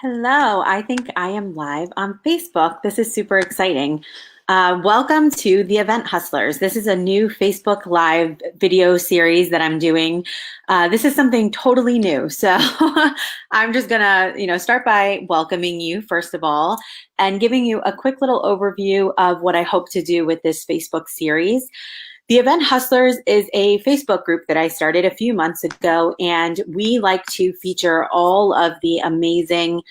Hello, I think I am live on Facebook. This is super exciting. Welcome to the Event Hustlers. This is a new Facebook Live video series that I'm doing. This is something totally new. So I'm just gonna, start by welcoming you first of all and giving you a quick little overview of what I hope to do with this Facebook series. The Event Hustlers is a Facebook group that I started a few months ago, and we like to feature all of the amazing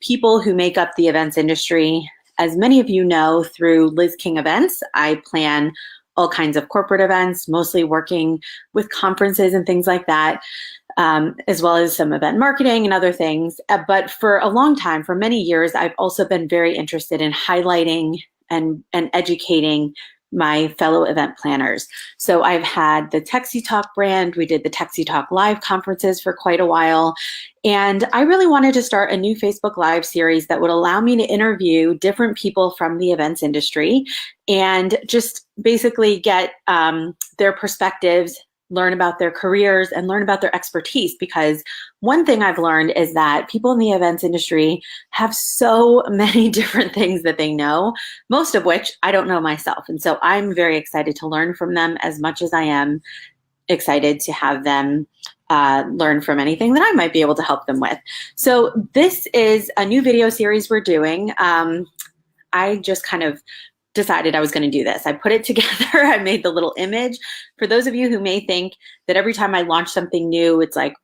people who make up the events industry. As many of you know, through Liz King Events, I plan all kinds of corporate events, mostly working with conferences and things like that, as well as some event marketing and other things. But for a long time, for many years, I've also been very interested in highlighting and educating my fellow event planners. So I've had the TECHSYTALK brand. We did the TECHSYTALK live conferences for quite a while. And I really wanted to start a new Facebook Live series that would allow me to interview different people from the events industry and just basically get their perspectives, learn about their careers, and learn about their expertise. Because one thing I've learned is that people in the events industry have so many different things that they know, most of which I don't know myself. And so I'm very excited to learn from them as much as I am excited to have them learn from anything that I might be able to help them with. So this is a new video series we're doing. I just kind of decided I was going to do this. I put it together. I made the little image. For those of you who may think that every time I launch something new, it's like,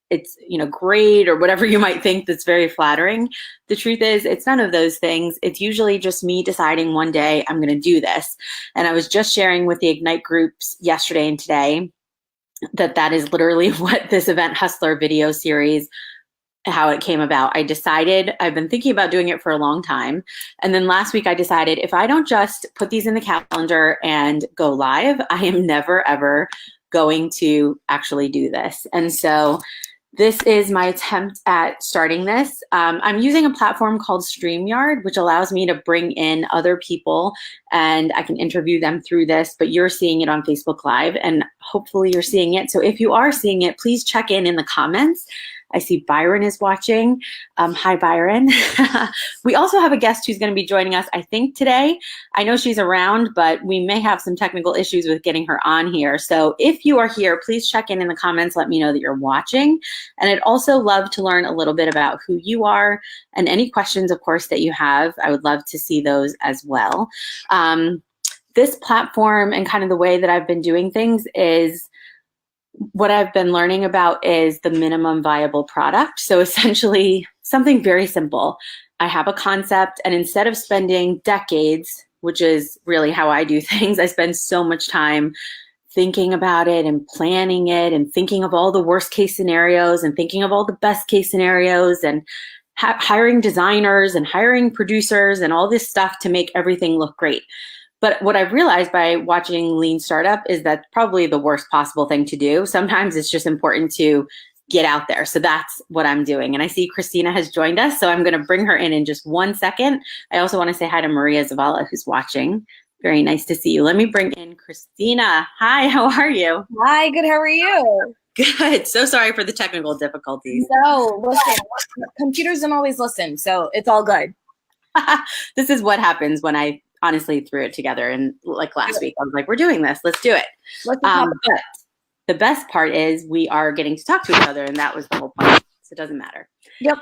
it's, great or whatever you might think that's very flattering. The truth is, it's none of those things. It's usually just me deciding one day I'm going to do this. And I was just sharing with the Ignite groups yesterday and today that is literally what this Event Hustler video series, how it came about. I decided, I've been thinking about doing it for a long time. And then last week I decided if I don't just put these in the calendar and go live, I am never, ever going to actually do this. And so this is my attempt at starting this. I'm using a platform called StreamYard, which allows me to bring in other people and I can interview them through this, but you're seeing it on Facebook Live and hopefully you're seeing it. So if you are seeing it, please check in the comments. I see Byron is watching. Hi, Byron. We also have a guest who's going to be joining us, I think, today. I know she's around, but we may have some technical issues with getting her on here. So if you are here, please check in the comments. Let me know that you're watching. And I'd also love to learn a little bit about who you are and any questions, of course, that you have. I would love to see those as well. This platform and kind of the way that I've been doing things is what I've been learning about is the minimum viable product. So essentially something very simple. I have a concept and instead of spending decades, which is really how I do things, I spend so much time thinking about it and planning it and thinking of all the worst case scenarios and thinking of all the best case scenarios and hiring designers and hiring producers and all this stuff to make everything look great. But what I've realized by watching Lean Startup is that's probably the worst possible thing to do. Sometimes it's just important to get out there. So that's what I'm doing. And I see Christina has joined us, so I'm going to bring her in just 1 second. I also want to say hi to Maria Zavala, who's watching. Very nice to see you. Let me bring in Christina. Hi, how are you? Hi, good. How are you? Good. So sorry for the technical difficulties. No, listen, computers don't always listen, so it's all good. This is what happens when I honestly threw it together and like last week I was like, we're doing this, let's do it. But the best part is we are getting to talk to each other and that was the whole point, so it doesn't matter. Yep.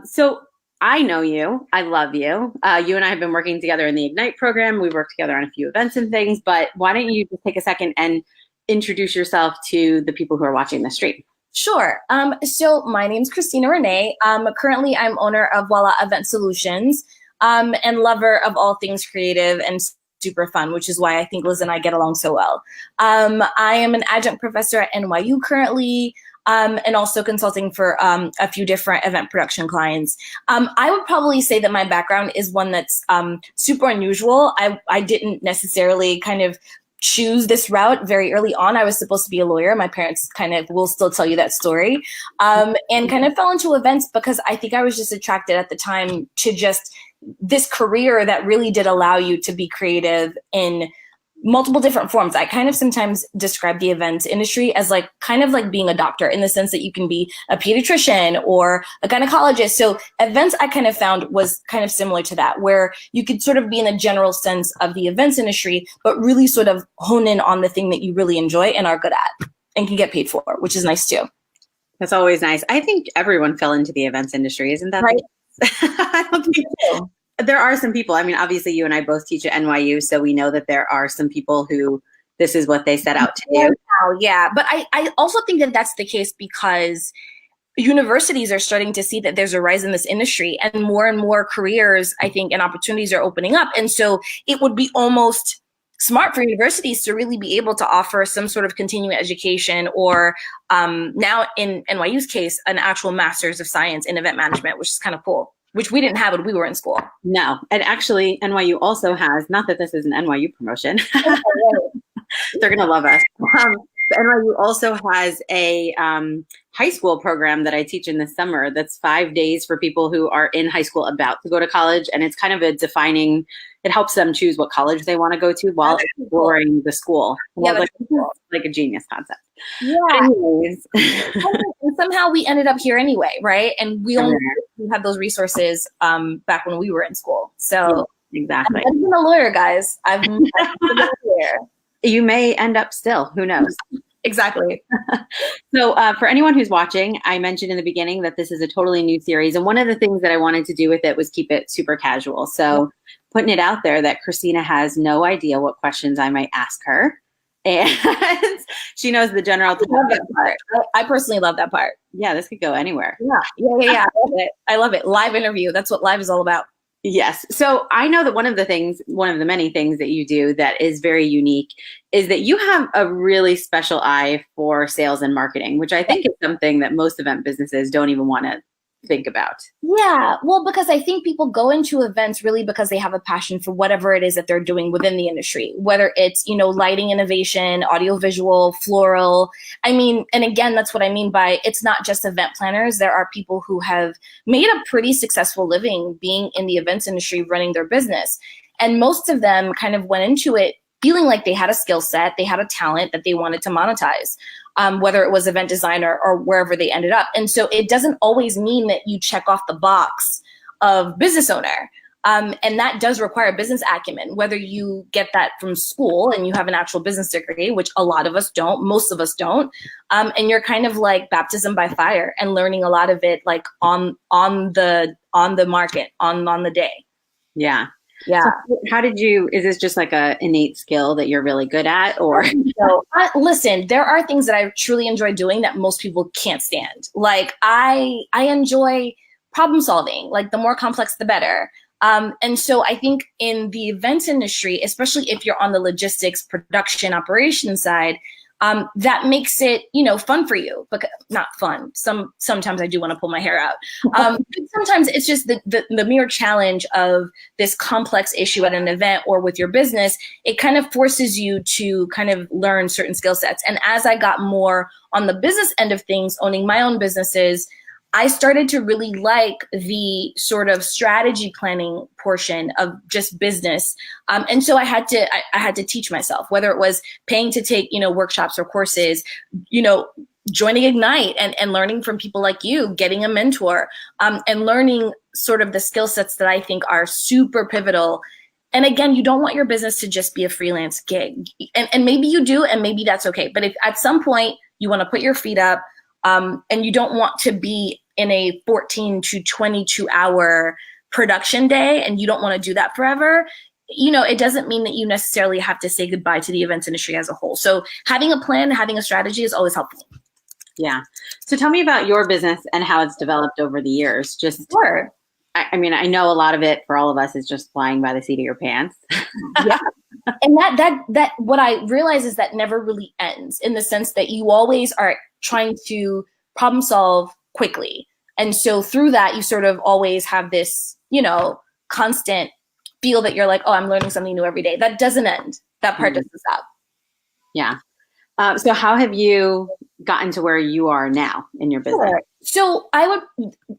So I know you, I love you. You and I have been working together in the Ignite program. We worked together on a few events and things, but why don't you just take a second and introduce yourself to the people who are watching the stream? Sure. So my name's Christina Rene. Currently I'm owner of Voila Event Solutions. And lover of all things creative and super fun, which is why I think Liz and I get along so well. I am an adjunct professor at NYU currently, and also consulting for a few different event production clients. I would probably say that my background is one that's super unusual. I didn't necessarily kind of choose this route very early on. I was supposed to be a lawyer. My parents kind of will still tell you that story, and kind of fell into events because I think I was just attracted at the time to just this career that really did allow you to be creative in multiple different forms. I kind of sometimes describe the events industry as like kind of like being a doctor, in the sense that you can be a pediatrician or a gynecologist. So events, I kind of found, was kind of similar to that, where you could sort of be in a general sense of the events industry, but really sort of hone in on the thing that you really enjoy and are good at and can get paid for, which is nice too. That's always nice. I think everyone fell into the events industry, isn't that right? I don't think so. There are some people. I mean, obviously, you and I both teach at NYU, so we know that there are some people who this is what they set out to do. Yeah, but I also think that that's the case because universities are starting to see that there's a rise in this industry, and more careers, I think, and opportunities are opening up. And so it would be almost smart for universities to really be able to offer some sort of continuing education, or now in NYU's case, an actual master's of science in event management, which is kind of cool, which we didn't have when we were in school. No. And actually, NYU also has, not that this is an NYU promotion, they're going to love us. NYU also has a high school program that I teach in the summer that's 5 days for people who are in high school about to go to college. And it's kind of it helps them choose what college they want to go to while exploring the school. Yeah, like a genius concept. Yeah. Anyways. And somehow we ended up here anyway, right? And we only had those resources back when we were in school. So yeah, exactly. I've been a lawyer, guys. I've been a lawyer. You may end up still. Who knows? Exactly. So for anyone who's watching, I mentioned in the beginning that this is a totally new series. And one of the things that I wanted to do with it was keep it super casual. So putting it out there that Christina has no idea what questions I might ask her. And she knows the general. I personally love that part. Yeah, this could go anywhere. Yeah. I love it. I love it. Live interview. That's what live is all about. Yes. So I know that one of the many things that you do that is very unique is that you have a really special eye for sales and marketing, which I think is something that most event businesses don't even want to think about. Yeah. Well, because I think people go into events really because they have a passion for whatever it is that they're doing within the industry, whether it's, lighting innovation, audiovisual, floral. I mean, and again, that's what I mean by it's not just event planners. There are people who have made a pretty successful living being in the events industry, running their business. And most of them kind of went into it feeling like they had a skill set, they had a talent that they wanted to monetize. Whether it was event designer or wherever they ended up. And so it doesn't always mean that you check off the box of business owner. And that does require business acumen, whether you get that from school and you have an actual business degree, which a lot of us don't, most of us don't. And you're kind of like baptism by fire and learning a lot of it like on the market, on the day. Yeah. Yeah. So how is this just like a innate skill that you're really good at, or? Listen, there are things that I truly enjoy doing that most people can't stand. Like I enjoy problem solving, like the more complex, the better. And so I think in the events industry, especially if you're on the logistics, production, operation side, that makes it, fun for you, but not fun. Sometimes I do want to pull my hair out. But sometimes it's just the mere challenge of this complex issue at an event or with your business. It kind of forces you to kind of learn certain skill sets. And as I got more on the business end of things, owning my own businesses, I started to really like the sort of strategy planning portion of just business. And so I had to teach myself, whether it was paying to take, workshops or courses, joining Ignite and learning from people like you, getting a mentor, and learning sort of the skill sets that I think are super pivotal. And again, you don't want your business to just be a freelance gig. And maybe you do, and maybe that's okay. But if at some point you want to put your feet up, and you don't want to be in a 14 to 22 hour production day, and you don't want to do that forever, it doesn't mean that you necessarily have to say goodbye to the events industry as a whole. So having a plan, having a strategy is always helpful. Yeah. So tell me about your business and how it's developed over the years. Sure. I mean, I know a lot of it for all of us is just flying by the seat of your pants. Yeah. And that what I realize is that never really ends, in the sense that you always are trying to problem solve quickly. And so through that, you sort of always have this, constant feel that you're like, oh, I'm learning something new every day. That doesn't end. That part doesn't stop. Yeah. So how have you gotten to where you are now in your business? Sure. So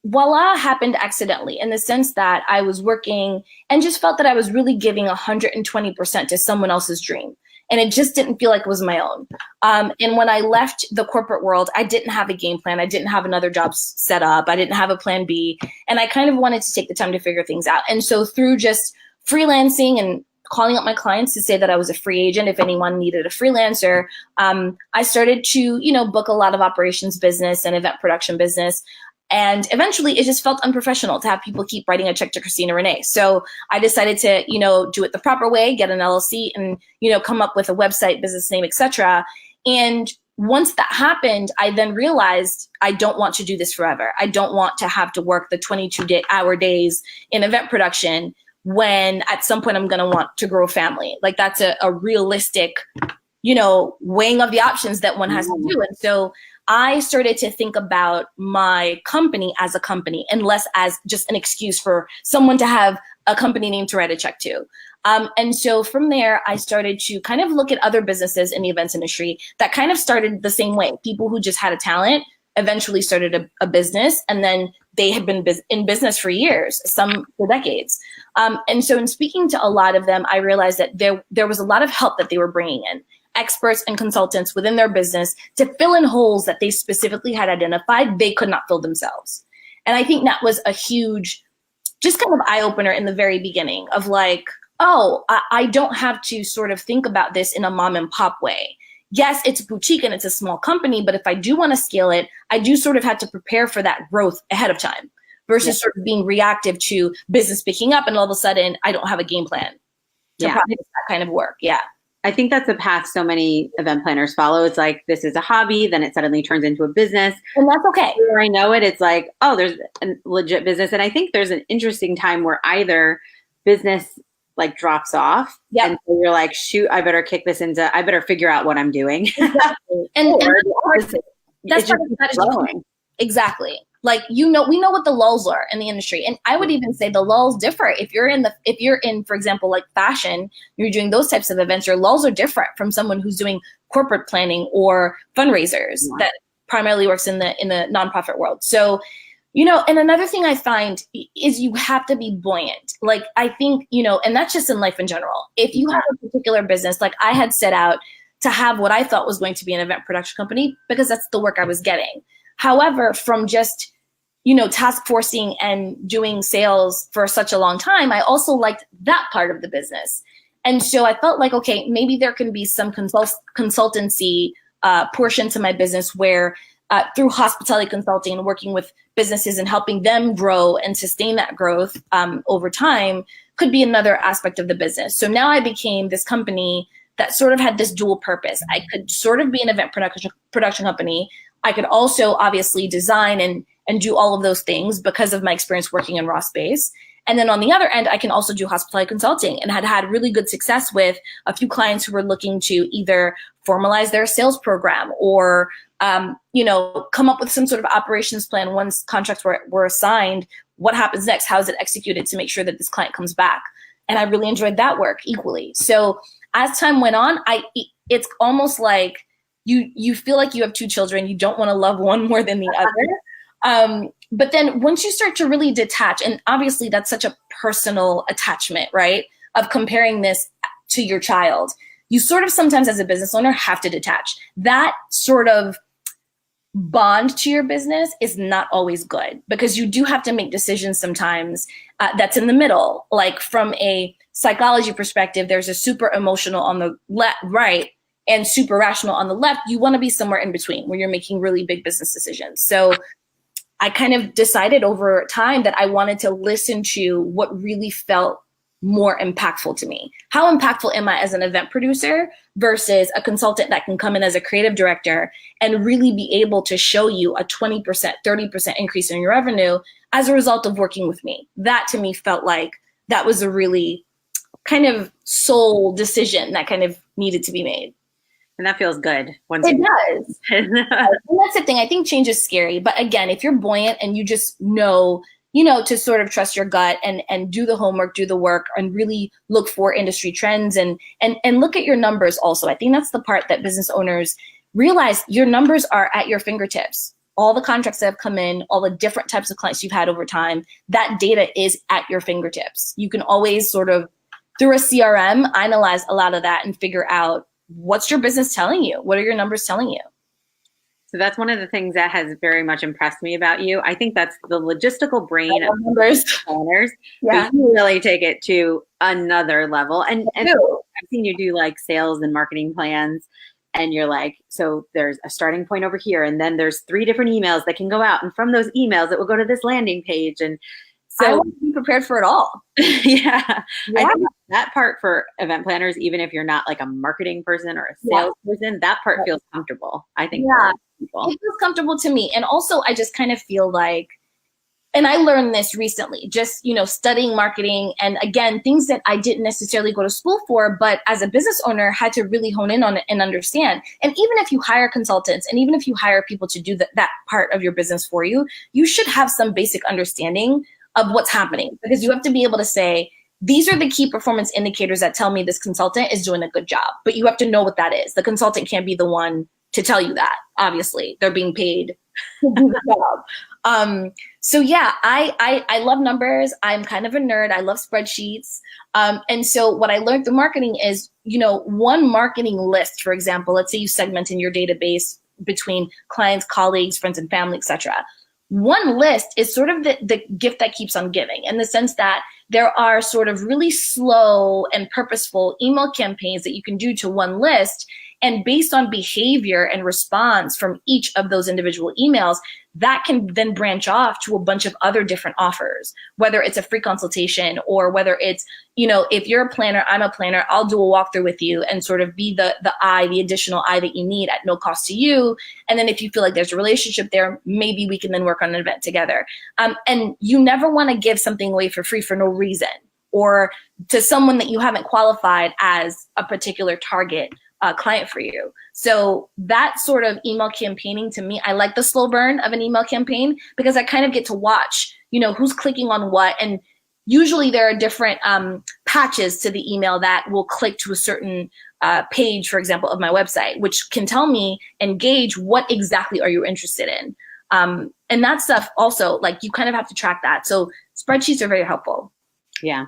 Voila happened accidentally, in the sense that I was working and just felt that I was really giving 120% to someone else's dream. and it just didn't feel like it was my own. And when I left the corporate world, I didn't have a game plan. I didn't have another job set up. I didn't have a plan B. And I kind of wanted to take the time to figure things out. And so through just freelancing and calling up my clients to say that I was a free agent if anyone needed a freelancer, I started to, book a lot of operations business and event production business. And eventually it just felt unprofessional to have people keep writing a check to Christina Rene. So I decided to, do it the proper way, get an LLC and, come up with a website, business name, etc. And once that happened, I then realized I don't want to do this forever. I don't want to have to work the 22-hour days in event production when at some point I'm going to want to grow a family. Like that's a realistic, weighing of the options that one has to do. And so I started to think about my company as a company and less as just an excuse for someone to have a company name to write a check to. And so from there, I started to kind of look at other businesses in the events industry that kind of started the same way. People who just had a talent eventually started a business, and then they had been in business for years, some for decades. And so in speaking to a lot of them, I realized that there was a lot of help that they were bringing in, experts and consultants within their business to fill in holes that they specifically had identified they could not fill themselves. And I think that was a huge, just kind of eye-opener in the very beginning of like, oh, I don't have to sort of think about this in a mom and pop way. Yes, it's boutique and it's a small company, but if I do want to scale it, I do sort of have to prepare for that growth ahead of time versus sort of being reactive to business picking up and all of a sudden I don't have a game plan to practice that kind of work. Yeah. I think that's a path so many event planners follow. It's like, this is a hobby, then it suddenly turns into a business. And that's okay. Before I know it, it's like, oh, there's a legit business. And I think there's an interesting time where either business like drops off and so you're like, shoot, I better figure out what I'm doing. Exactly. and that's part of the strategy. Exactly. Like, we know what the lulls are in the industry. And I would even say the lulls differ. If you're in, for example, like fashion, you're doing those types of events, your lulls are different from someone who's doing corporate planning or fundraisers that primarily works in the nonprofit world. So, and another thing I find is you have to be buoyant. Like, I think, and that's just in life in general. If you have a particular business, like I had set out to have what I thought was going to be an event production company because that's the work I was getting. However, from just task forcing and doing sales for such a long time, I also liked that part of the business. And so I felt like, okay, maybe there can be some consultancy portion to my business where through hospitality consulting and working with businesses and helping them grow and sustain that growth over time could be another aspect of the business. So now I became this company that sort of had this dual purpose. I could sort of be an event production company. I could also obviously design and do all of those things because of my experience working in raw space. And then on the other end, I can also do hospitality consulting and had really good success with a few clients who were looking to either formalize their sales program or, come up with some sort of operations plan once contracts were assigned. What happens next? How is it executed to make sure that this client comes back? And I really enjoyed that work equally. So as time went on, it's almost like you feel like you have two children. You don't want to love one more than the other. But then once you start to really detach, and obviously that's such a personal attachment, right? Of comparing this to your child, you sort of sometimes as a business owner have to detach. That sort of bond to your business is not always good because you do have to make decisions sometimes that's in the middle. Like from a psychology perspective, there's a super emotional on the right and super rational on the left. You want to be somewhere in between where you're making really big business decisions. So I kind of decided over time that I wanted to listen to what really felt more impactful to me. How impactful am I as an event producer versus a consultant that can come in as a creative director and really be able to show you a 20%, 30% increase in your revenue as a result of working with me? That to me felt like that was a really kind of soul decision that kind of needed to be made. And that feels good. It does. And that's the thing. I think change is scary. But again, if you're buoyant and you just know, to sort of trust your gut and do the homework, do the work, and really look for industry trends and look at your numbers also. I think that's the part that business owners realize. Your numbers are at your fingertips. All the contracts that have come in, all the different types of clients you've had over time, that data is at your fingertips. You can always sort of, through a CRM, analyze a lot of that and figure out what's your business telling you? What are your numbers telling you? So that's one of the things that has very much impressed me about you. I think that's the logistical brain of numbers. planners. Yeah. But you really take it to another level. And I've seen you do like sales and marketing plans. And you're like, so there's a starting point over here. And then there's 3 different emails that can go out. And from those emails, it will go to this landing page. And so I want to be prepared for it all. Yeah. I think that part for event planners, even if you're not like a marketing person or a sales person, that part feels comfortable. I think for people. It feels comfortable to me. And also I just kind of feel like, and I learned this recently, just, studying marketing, and again, things that I didn't necessarily go to school for, but as a business owner had to really hone in on it and understand. And even if you hire consultants, and even if you hire people to do that part of your business for you, you should have some basic understanding of what's happening, because you have to be able to say, these are the key performance indicators that tell me this consultant is doing a good job. But you have to know what that is. The consultant can't be the one to tell you that. Obviously, they're being paid to do the job. So yeah, I love numbers. I'm kind of a nerd. I love spreadsheets. And so what I learned through marketing is, one marketing list, for example, let's say you segment in your database between clients, colleagues, friends and family, etc. One list is sort of the gift that keeps on giving, in the sense that there are sort of really slow and purposeful email campaigns that you can do to one list. And based on behavior and response from each of those individual emails, that can then branch off to a bunch of other different offers, whether it's a free consultation or whether it's, if you're a planner, I'm a planner, I'll do a walkthrough with you and sort of be the additional eye that you need at no cost to you. And then if you feel like there's a relationship there, maybe we can then work on an event together. And you never want to give something away for free for no reason, or to someone that you haven't qualified as a particular target client for you. So that sort of email campaigning, to me, I like the slow burn of an email campaign, because I kind of get to watch, who's clicking on what. And usually there are different patches to the email that will click to a certain page, for example, of my website, which can tell me and gauge what exactly are you interested in. And that stuff also, like, you kind of have to track that. So spreadsheets are very helpful. Yeah.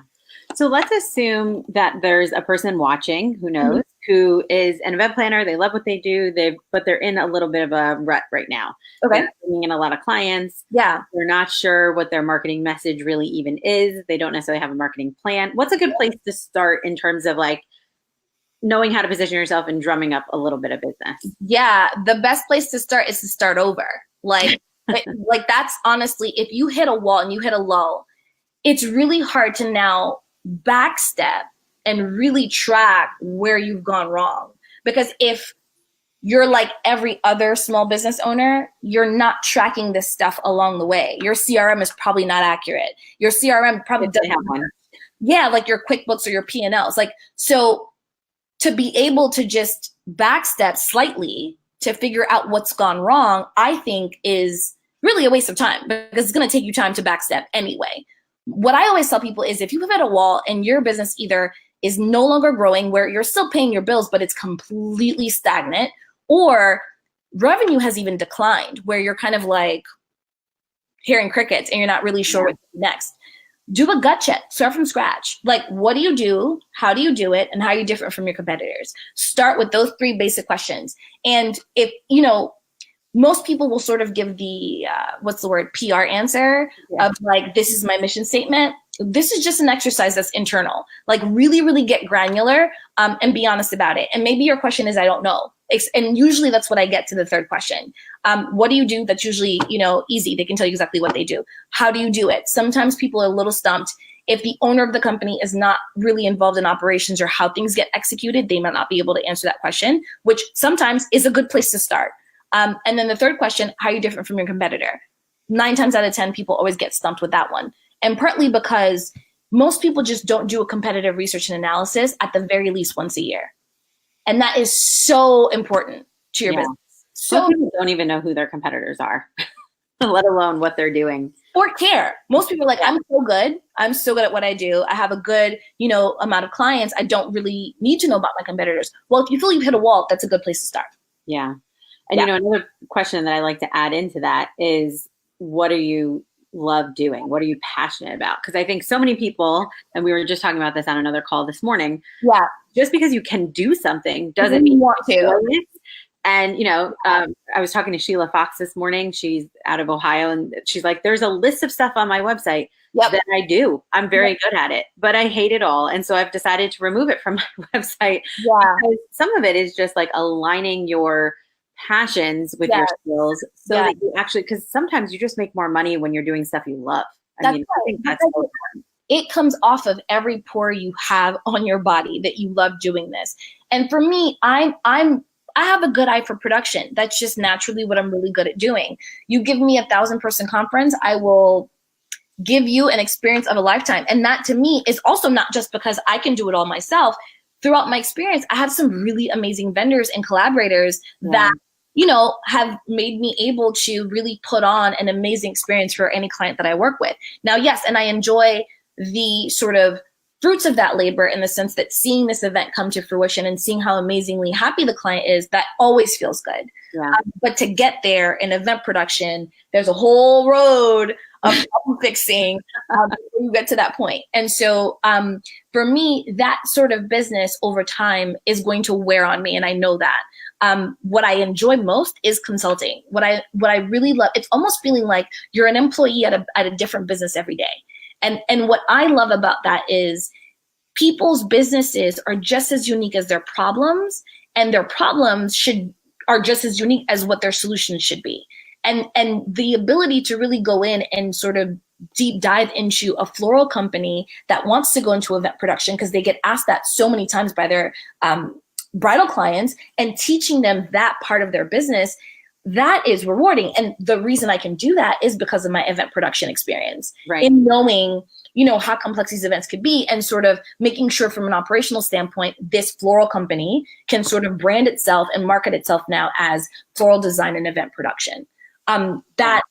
So let's assume that there's a person watching who knows, who is an event planner. They love what they do, but they're in a little bit of a rut right now. Okay. They're bringing in a lot of clients. Yeah. They're not sure what their marketing message really even is. They don't necessarily have a marketing plan. What's a good place to start in terms of like knowing how to position yourself and drumming up a little bit of business? Yeah. The best place to start is to start over. Like that's honestly, if you hit a wall and you hit a lull, it's really hard to now backstep and really track where you've gone wrong. Because if you're like every other small business owner, you're not tracking this stuff along the way. Your CRM is probably not accurate. Your CRM probably doesn't have one. Yeah, like your QuickBooks or your P&Ls. Like, so to be able to just backstep slightly to figure out what's gone wrong, I think is really a waste of time, because it's going to take you time to backstep anyway. What I always tell people is, if you have hit a wall and your business either is no longer growing, where you're still paying your bills, but it's completely stagnant, or revenue has even declined, where you're kind of like hearing crickets and you're not really sure what to do next, do a gut check. Start from scratch. Like, what do you do? How do you do it? And how are you different from your competitors? Start with those 3 basic questions. And if, most people will sort of give the, PR answer of like, this is my mission statement. This is just an exercise that's internal. Like, really, really get granular and be honest about it. And maybe your question is, I don't know. And usually that's what I get to the 3rd question. What do you do? That's usually, easy. They can tell you exactly what they do. How do you do it? Sometimes people are a little stumped. If the owner of the company is not really involved in operations or how things get executed, they might not be able to answer that question, which sometimes is a good place to start. And then the 3rd question, how are you different from your competitor? 9 times out of 10, people always get stumped with that one. And partly because most people just don't do a competitive research and analysis at the very least once a year. And that is so important to your business. So people don't even know who their competitors are, let alone what they're doing. Or care. Most people are like, I'm so good. I'm so good at what I do. I have a good, amount of clients. I don't really need to know about my competitors. Well, if you feel you've hit a wall, that's a good place to start. Yeah. And, another question that I like to add into that is, what are you love doing? What are you passionate about? Because I think so many people, and we were just talking about this on another call this morning, just because you can do something doesn't mean you want to. it. And, I was talking to Sheila Fox this morning. She's out of Ohio, and she's like, there's a list of stuff on my website that I do. I'm very good at it, but I hate it all. And so I've decided to remove it from my website. Because some of it is just like aligning your passions with your skills so that you actually, because sometimes you just make more money when you're doing stuff you love. I think that's so important. It comes off of every pore you have on your body that you love doing this. And for me, I have a good eye for production. That's just naturally what I'm really good at doing. You give me 1,000-person conference, I will give you an experience of a lifetime. And that to me is also not just because I can do it all myself. Throughout my experience, I have some really amazing vendors and collaborators that, have made me able to really put on an amazing experience for any client that I work with. Now, yes, and I enjoy the sort of fruits of that labor in the sense that seeing this event come to fruition and seeing how amazingly happy the client is, that always feels good. But to get there in event production, there's a whole road of problem fixing before you get to that point. And so for me, that sort of business over time is going to wear on me. And I know that. What I enjoy most is consulting. What I really love, it's almost feeling like you're an employee at a different business every day. And what I love about that is people's businesses are just as unique as their problems, and their problems are just as unique as what their solutions should be. And the ability to really go in and sort of deep dive into a floral company that wants to go into event production, because they get asked that so many times by their bridal clients, and teaching them that part of their business, that is rewarding. And the reason I can do that is because of my event production experience, in knowing, how complex these events could be, and sort of making sure from an operational standpoint, this floral company can sort of brand itself and market itself now as floral design and event production. That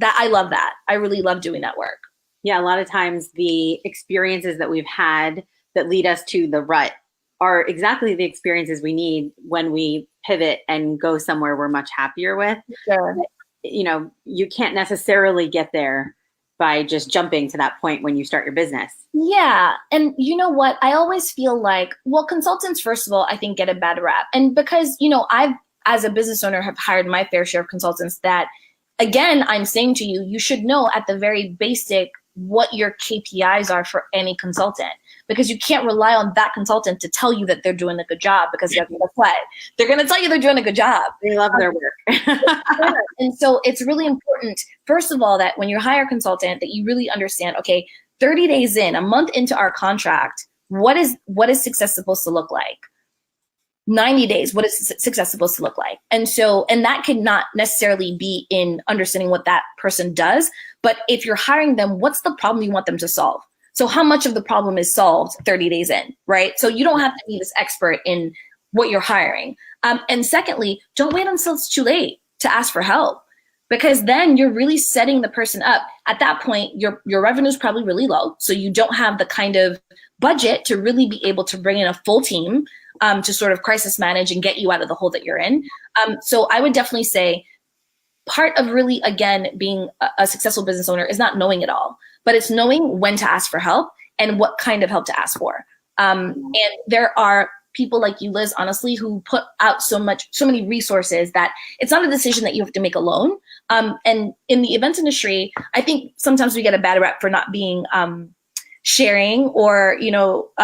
I love that. I really love doing that work. Yeah. A lot of times the experiences that we've had that lead us to the rut are exactly the experiences we need when we pivot and go somewhere we're much happier with. Sure. You can't necessarily get there by just jumping to that point when you start your business. Yeah. And you know what? I always feel like, well, consultants, first of all, I think get a bad rap. And because, I've, as a business owner, have hired my fair share of consultants that, again, I'm saying to you, you should know at the very basic what your KPIs are for any consultant, because you can't rely on that consultant to tell you that they're doing a good job, because guess what? They're going to tell you they're doing a good job. They love their work. And so it's really important, first of all, that when you hire a consultant, that you really understand, okay, 30 days in, a month into our contract, what is success supposed to look like? 90 days, what is success supposed to look like? And that could not necessarily be in understanding what that person does, but if you're hiring them, what's the problem you want them to solve? So how much of the problem is solved 30 days in, right? So you don't have to be this expert in what you're hiring. And secondly, don't wait until it's too late to ask for help, because then you're really setting the person up. At that point, your revenue is probably really low. So you don't have the kind of budget to really be able to bring in a full team to sort of crisis manage and get you out of the hole that you're in. So I would definitely say part of really, again, being a successful business owner is not knowing it all, but it's knowing when to ask for help and what kind of help to ask for. And there are people like you, Liz, honestly, who put out so many resources that it's not a decision that you have to make alone. And in the events industry, I think sometimes we get a bad rep for not being sharing or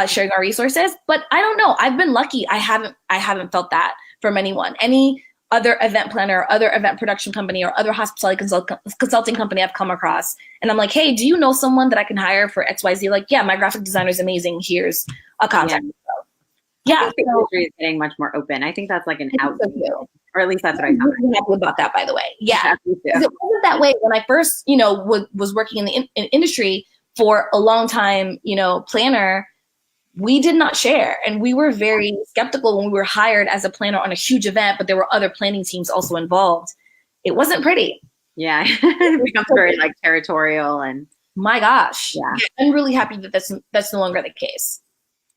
sharing our resources, but I don't know. I've been lucky. I haven't felt that from anyone. Any other event planner, or other event production company, or other hospitality consulting company I've come across, and I'm like, hey, do you know someone that I can hire for XYZ? Like, yeah, my graphic designer is amazing. Here's a contact. Yeah, I think the industry is getting much more open. I think that's like an out, or at least that's what I thought. I'm happy about that, by the way. Yeah, because it wasn't that way when I first, was working in the industry for a long time. Planner, we did not share, and we were very skeptical when we were hired as a planner on a huge event, but there were other planning teams also involved. It wasn't pretty. Yeah, it becomes very like territorial, and my gosh, yeah. I'm really happy that that's no longer the case.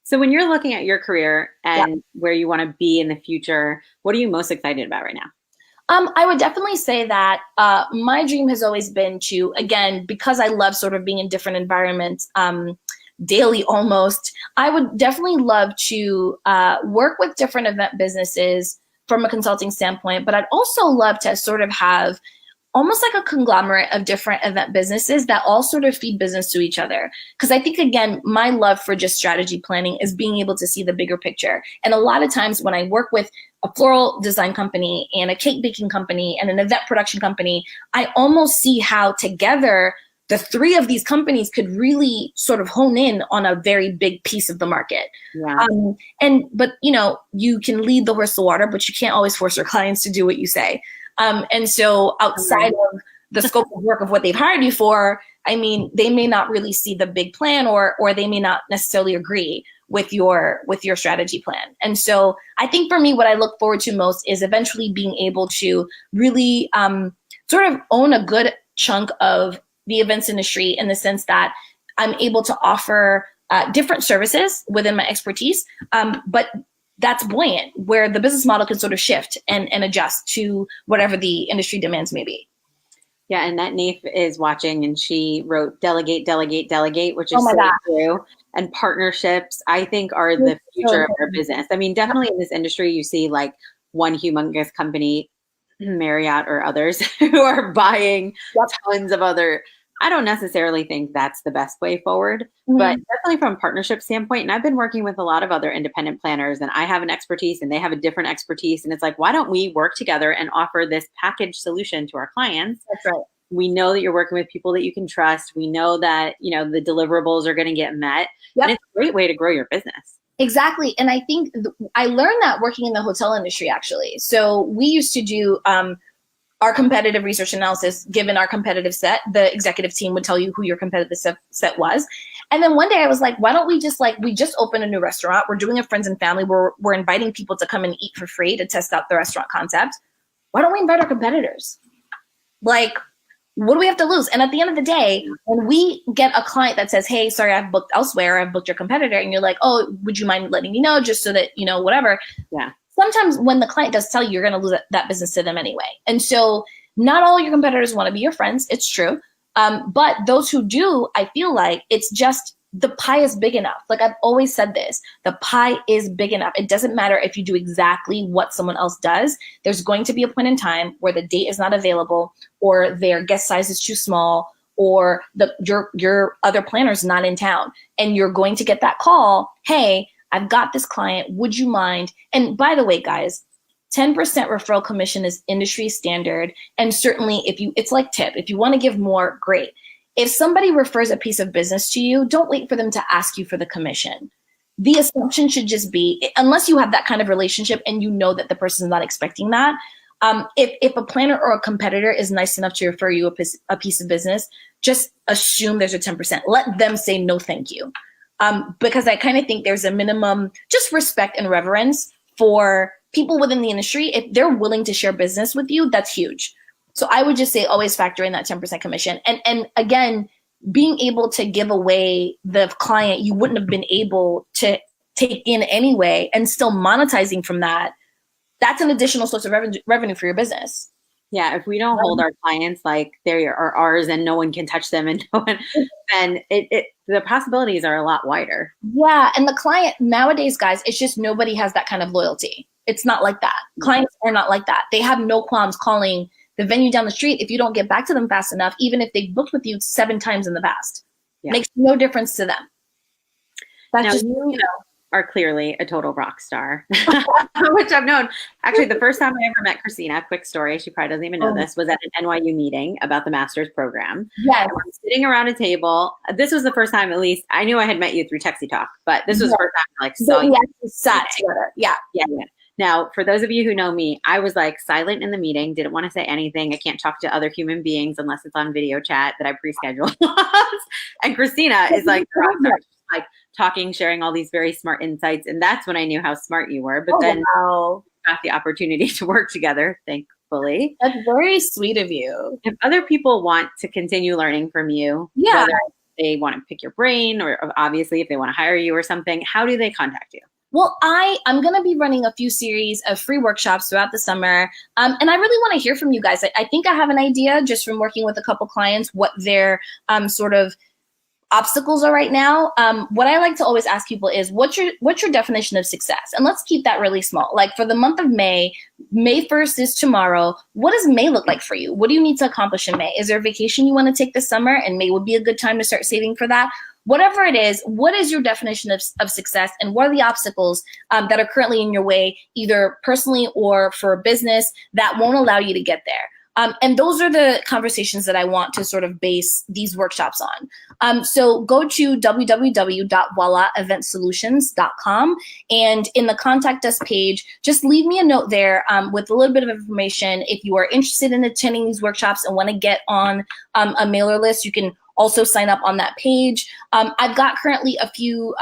So when you're looking at your career and where you want to be in the future, what are you most excited about right now? I would definitely say that my dream has always been to, again, because I love sort of being in different environments daily almost, I would definitely love to work with different event businesses from a consulting standpoint, but I'd also love to sort of have almost like a conglomerate of different event businesses that all sort of feed business to each other. Because I think, again, my love for just strategy planning is being able to see the bigger picture. And a lot of times when I work with a floral design company and a cake baking company and an event production company, I almost see how together the three of these companies could really sort of hone in on a very big piece of the market. Yeah. But you can lead the horse to water, but you can't always force your clients to do what you say. And so outside of the scope of work of what they've hired you for, I mean, they may not really see the big plan, or they may not necessarily agree with your strategy plan. And so I think for me, what I look forward to most is eventually being able to really sort of own a good chunk of the events industry, in the sense that I'm able to offer different services within my expertise, but that's buoyant, where the business model can sort of shift and adjust to whatever the industry demands may be. Yeah, and that Naif is watching, and she wrote delegate, delegate, delegate, which is so true. And partnerships, I think, are the future of our business. I mean, definitely in this industry, you see like one humongous company, Marriott or others, who are buying tons of other. I don't necessarily think that's the best way forward, but definitely from a partnership standpoint. And I've been working with a lot of other independent planners, and I have an expertise and they have a different expertise. And it's like, why don't we work together and offer this package solution to our clients? That's right. We know that you're working with people that you can trust. We know that, the deliverables are going to get met. Yep. And it's a great way to grow your business. Exactly. And I think I learned that working in the hotel industry, actually. So we used to do our competitive research analysis. Given our competitive set, the executive team would tell you who your competitive set was. And then one day I was like, why don't we just opened a new restaurant. We're doing a friends and family. We're inviting people to come and eat for free to test out the restaurant concept. Why don't we invite our competitors? Like, what do we have to lose? And at the end of the day, when we get a client that says, hey, sorry, I've booked elsewhere, I've booked your competitor, and you're like, oh, would you mind letting me know, just so that, whatever. Yeah. Sometimes when the client does tell you, you're going to lose that business to them anyway. And so not all your competitors want to be your friends. It's true. But those who do, I feel like it's just the pie is big enough. Like I've always said this, the pie is big enough. It doesn't matter if you do exactly what someone else does. There's going to be a point in time where the date is not available, or their guest size is too small, or your other planner is not in town. And you're going to get that call, hey, I've got this client, would you mind? And by the way, guys, 10% referral commission is industry standard. And certainly it's like tip. If you want to give more, great. If somebody refers a piece of business to you, don't wait for them to ask you for the commission. The assumption should just be, unless you have that kind of relationship and you know that the person's not expecting that, if a planner or a competitor is nice enough to refer you a piece of business, just assume there's a 10%. Let them say no, thank you. Because I kind of think there's a minimum just respect and reverence for people within the industry. If they're willing to share business with you, that's huge. So I would just say always factor in that 10% commission. And again, being able to give away the client you wouldn't have been able to take in anyway, and still monetizing from that, that's an additional source of revenue for your business. Yeah, if we don't hold our clients like they are ours and no one can touch them, and no one, then the possibilities are a lot wider. Yeah, and the client nowadays, guys, it's just nobody has that kind of loyalty. It's not like that. Clients are not like that. They have no qualms calling the venue down the street if you don't get back to them fast enough, even if they've booked with you 7 times in the past. Yeah. Makes no difference to them. That's now, just, you are clearly a total rock star, which I've known. Actually, the first time I ever met Christina, quick story, she probably doesn't even know this, was at an NYU meeting about the master's program. Yes. We're sitting around a table. This was the first time, at least, I knew I had met you through TECHSYTALK, but this was the first time I saw you. Sat together. Yeah. Yeah. Now, for those of you who know me, I was like silent in the meeting, didn't want to say anything. I can't talk to other human beings unless it's on video chat that I pre-schedule. And Christina is like, talking, sharing all these very smart insights. And that's when I knew how smart you were. But then got the opportunity to work together, thankfully. That's very sweet of you. If other people want to continue learning from you, whether they want to pick your brain, or obviously if they want to hire you or something, how do they contact you? Well, I'm going to be running a few series of free workshops throughout the summer. And I really want to hear from you guys. I think I have an idea just from working with a couple clients, what their sort of obstacles are right now. What I like to always ask people is, what's your definition of success? And let's keep that really small. Like for the month of May 1st is tomorrow. What does May look like for you? What do you need to accomplish in May? Is there a vacation you want to take this summer? And May would be a good time to start saving for that. Whatever it is, what is your definition of success, and what are the obstacles that are currently in your way, either personally or for a business, that won't allow you to get there? And those are the conversations that I want to sort of base these workshops on. So go to www.voilaeventsolutions.com, and in the contact us page, just leave me a note there with a little bit of information. If you are interested in attending these workshops and want to get on a mailer list, you can also sign up on that page. I've got currently a few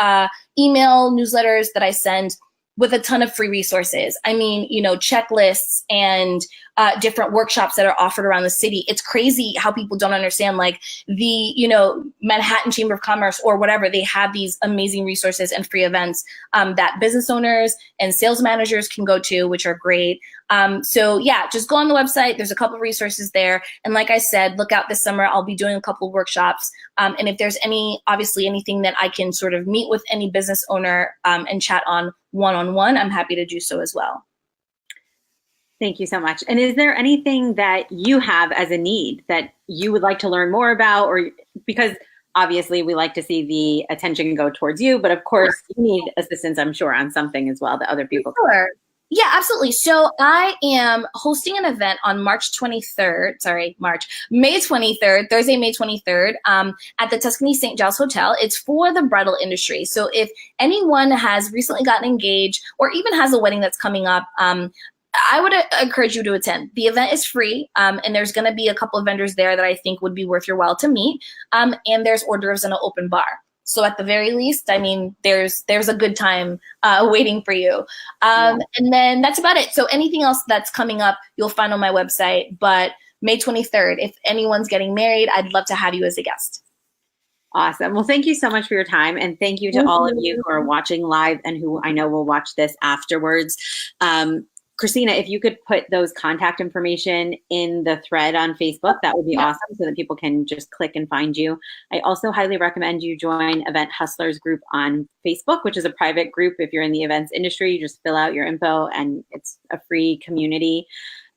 email newsletters that I send with a ton of free resources. I mean, checklists and different workshops that are offered around the city. It's crazy how people don't understand, like the, Manhattan Chamber of Commerce or whatever, they have these amazing resources and free events that business owners and sales managers can go to, which are great. So yeah, just go on the website. There's a couple of resources there. And like I said, look out this summer. I'll be doing a couple of workshops. And if there's obviously anything that I can sort of meet with any business owner and chat on one-on-one, I'm happy to do so as well. Thank you so much. And is there anything that you have as a need that you would like to learn more about? Or because obviously we like to see the attention go towards you, but of course you need assistance, I'm sure, on something as well that other people can. Sure. Yeah, absolutely. So I am hosting an event on May 23rd, Thursday, May 23rd, at the Tuscany St. Giles Hotel. It's for the bridal industry. So if anyone has recently gotten engaged or even has a wedding that's coming up, I would encourage you to attend. The event is free, and there's going to be a couple of vendors there that I think would be worth your while to meet. And there's hors d'oeuvres and an open bar. So at the very least, I mean, there's a good time waiting for you. And then that's about it. So anything else that's coming up, you'll find on my website. But May 23rd, if anyone's getting married, I'd love to have you as a guest. Awesome. Well, thank you so much for your time. And thank you to all of you who are watching live and who I know will watch this afterwards. Christina, if you could put those contact information in the thread on Facebook, that would be awesome, so that people can just click and find you. I also highly recommend you join Event Hustlers group on Facebook, which is a private group. If you're in the events industry, you just fill out your info and it's a free community.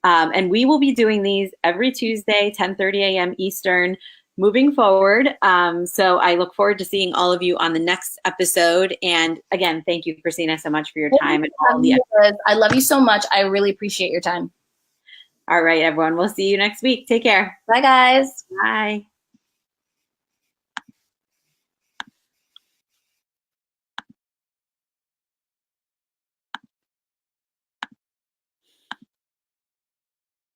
And we will be doing these every Tuesday, 10:30 a.m. Eastern, moving forward. So I look forward to seeing all of you on the next episode. And again, thank you, Christina, so much for your time. I love you so much. I really appreciate your time. All right, everyone. We'll see you next week. Take care. Bye, guys. Bye.